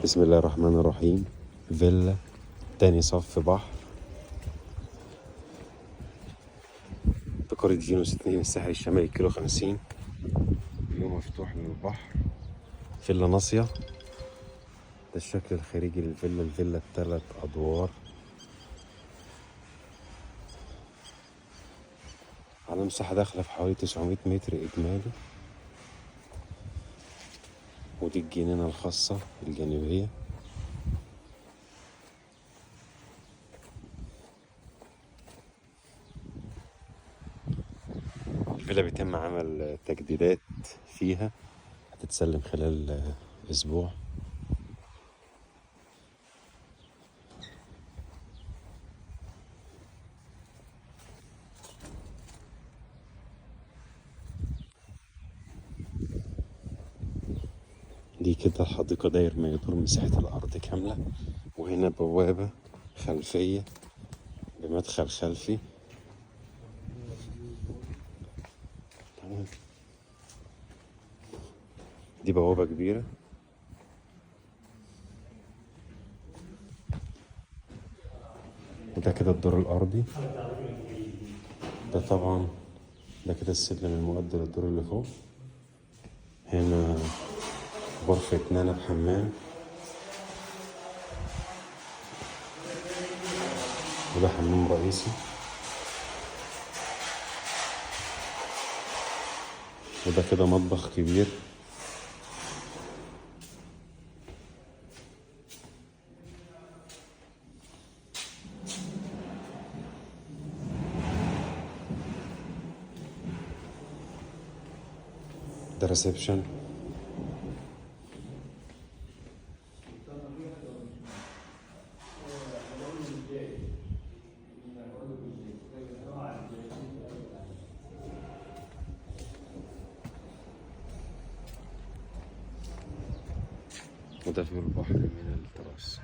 بسم الله الرحمن الرحيم. فيلا تاني صف بحر في قرية فينوس 2 الساحل الشمالي كيلو 50. فيو مفتوح للبحر، فيلا ناصية. ده الشكل الخارجي للفيلا. الفيلا ب3 أدوار على مساحة داخلة في حوالي 900 متر إجمالي. ودي الجنينة الخاصة الجانبية. الفيلا بيتم عمل تجديدات فيها، هتتسلم خلال أسبوع. دي كده الحديقة داير ما يدور مساحة الأرض كاملة. وهنا بوابة خلفية بمدخل خلفي. تمام. دي بوابة كبيرة. وده كده الدور الأرضي. ده طبعا ده كده السلم المؤدي للدور اللي فوق. هنا غرفة نانا بحمام. وده حمام رئيسي. وده كده مطبخ كبير. ده ريسبشن. وده فيه البحر من التراس.